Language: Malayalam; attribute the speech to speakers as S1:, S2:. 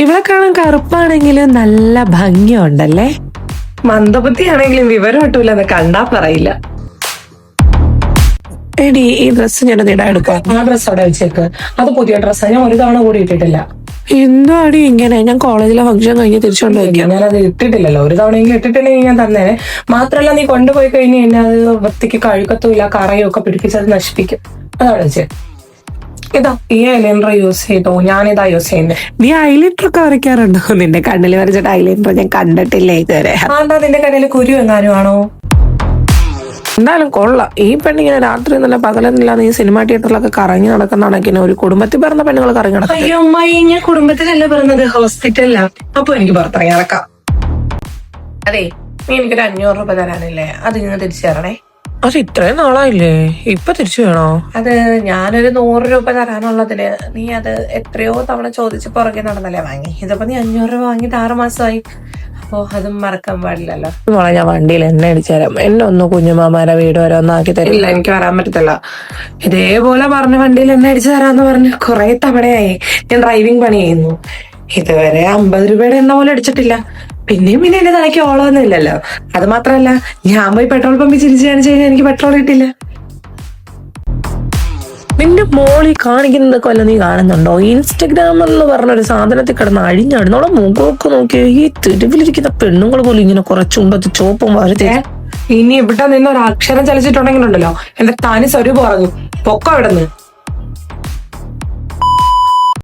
S1: ഇവിടെ കാണാൻ കറുപ്പാണെങ്കിലും നല്ല ഭംഗിയുണ്ടല്ലേ.
S2: മന്ദബുദ്ധിയാണെങ്കിലും വിവരം കിട്ടൂലെന്ന് കണ്ടാ പറയില്ല.
S1: എടി ഈ ഡ്രസ്സ് ഞാൻ ഇടാൻ എടുക്കാം.
S2: ആ ഡ്രസ്സ് അവിടെ വെച്ചേക്ക്. അത് പുതിയ ഡ്രസ്സാണ്, ഞാൻ ഒരു തവണ കൂടി ഇട്ടിട്ടില്ല.
S1: എന്തോ അടി ഇങ്ങനെ? ഞാൻ കോളേജിലെ ഫംഗ്ഷൻ കഴിഞ്ഞ് തിരിച്ചുകൊണ്ട് വയ്ക്കാം.
S2: ഞാനത് ഇട്ടിട്ടില്ലല്ലോ, ഒരു തവണയെങ്കിലും ഇട്ടിട്ടില്ലെങ്കിൽ ഞാൻ തന്നേനെ. മാത്രല്ല നീ കൊണ്ടുപോയി കഴിഞ്ഞ് കഴിഞ്ഞാൽ അത് വൃത്തിക്ക് കഴുകത്തുമില്ല, കറയും ഒക്കെ പിടിപ്പിച്ചത് നശിപ്പിക്കും. അതവിടെ വെച്ച് ഇതാ ഈ ഐലൈനർ യൂസ് ചെയ്തോ, ഞാനിതാ യൂസ് ചെയ്യുന്നത്.
S1: നീ ഐലൈനർ ഒക്കെ വരയ്ക്കാറുണ്ടോ? നിന്റെ കണ്ണിൽ വരച്ചിട്ട് ഐലൈനർ ഞാൻ കണ്ടിട്ടില്ല ഇതുവരെ.
S2: എന്താ നിന്റെ കടയിൽ കുരു എങ്ങാനും ആണോ?
S1: എന്തായാലും കൊള്ളാം. ഈ പെണ്ണിങ്ങനെ രാത്രി നല്ല പകലെന്നില്ല നീ സിനിമാ തിയേറ്ററിലൊക്കെ കറങ്ങി നടക്കുന്നതാണെങ്കിൽ ഒരു കുടുംബത്തിൽ പറഞ്ഞ പെണ്ണുങ്ങൾ കറങ്ങി നടക്കും.
S2: അയ്യോ അമ്മായി, ഞാൻ കുടുംബത്തിലല്ല പറഞ്ഞത്, ഹോസ്പിറ്റലിലാ. അപ്പൊ എനിക്ക് പുറത്തിറങ്ങി നടക്കാം. അതെ, നീ എനിക്കൊരു 500 രൂപ തരാനില്ലേ, അത് ഇങ്ങനെ തിരിച്ചു തരണേ.
S1: അത് ഇത്രയും നാളായില്ലേ, ഇപ്പൊ തിരിച്ചു വേണോ?
S2: അത് ഞാനൊരു 100 രൂപ തരാനുള്ളതിന് നീ അത് എത്രയോ തവണ ചോദിച്ച് പുറകെ നടന്നല്ലേ വാങ്ങി. ഇതിപ്പോ നീ 500 രൂപ വാങ്ങിയിട്ട് 6 മാസമായി. അപ്പോ അതും മറക്കാൻ പാടില്ലല്ലോ.
S1: മോളെ ഞാൻ വണ്ടിയിൽ എണ്ണ അടിച്ചു തരാം. എന്നെ ഒന്ന് കുഞ്ഞുമാമാരെ വീട് വരെ ഒന്നാക്കി
S2: ഇല്ല, എനിക്ക് വരാൻ പറ്റത്തില്ല. ഇതേപോലെ പറഞ്ഞ വണ്ടിയിൽ എണ്ണ അടിച്ചു തരാന്ന് പറഞ്ഞ് കുറെ തവണയായി ഞാൻ ഡ്രൈവിംഗ് പണി ചെയ്യുന്നു. ഇതുവരെ 50 രൂപയുടെ എണ്ണ പോലും അടിച്ചിട്ടില്ല. പിന്നെയും പിന്നെ എന്റെ തലയ്ക്ക് ഓളമൊന്നും ഇല്ലല്ലോ. അത് മാത്രല്ല, ഞാൻ പോയി പെട്രോൾ പമ്പിൽ ചിരിച്ചു കാണിച്ചു കഴിഞ്ഞാൽ എനിക്ക് പെട്രോൾ കിട്ടില്ല.
S1: നിന്റെ മോളി കാണിക്കുന്നതൊക്കെ വല്ല നീ കാണുന്നുണ്ടോ? ഇൻസ്റ്റഗ്രാം എന്ന് പറഞ്ഞൊരു സാധനത്തിൽ കിടന്ന് അഴിഞ്ഞാടുന്നോളെ മുഖമൊക്കെ നോക്കിയ ഈ തെരുവിലിരിക്കുന്ന പെണ്ണുങ്ങൾ പോലും ഇങ്ങനെ കുറച്ചുമ്പത്ത് ചോപ്പും വരത്തെ.
S2: ഇനി ഇവിടെ നിന്ന് ഒരു അക്ഷരം ചലിച്ചിട്ടുണ്ടെങ്കിലുണ്ടല്ലോ എന്റെ തനി സ്വരൂപം പറഞ്ഞു പൊക്കം ഇവിടെ നിന്ന്.